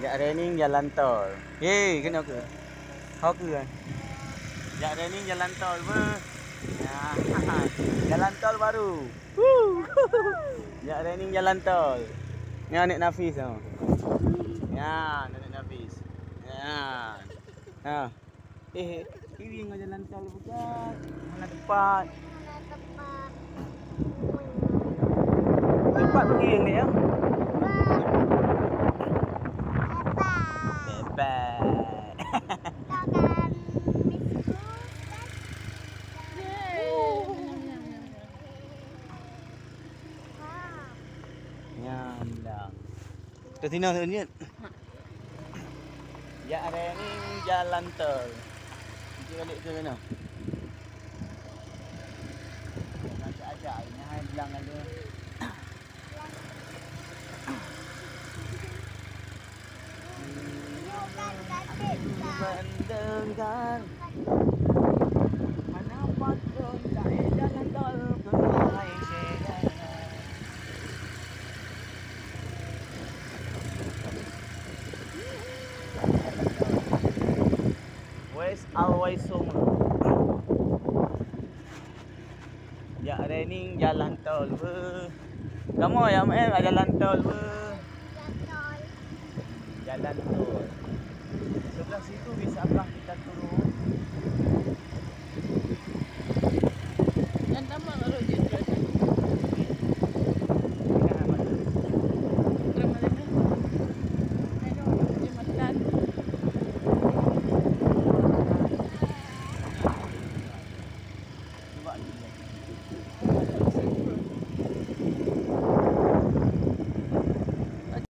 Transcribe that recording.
Jak raining jalan tol. Hei, kena ke? Kau ke kan? Jak raining jalan tol ber. Ya, jalan tol baru. Jak raining jalan tol. Ni anak Nafis tau. Ya, anak Nafis. Ya. Ha. Kiri dengan jalan tol bukan. Mana tepat? Tepat pergi yang ni ya. Nyandang. Ke sini ni. Jak raining jalan tol. Kita balik ke mana? Nanti ajak ini hai bilang ada. Mendengar mana pun tak jalan tol ke Malaysia. West always song. Jak raining jalan tol ber. Kamu ya jalan tol ber. Jalan tol. Sebelah situ bisa apa?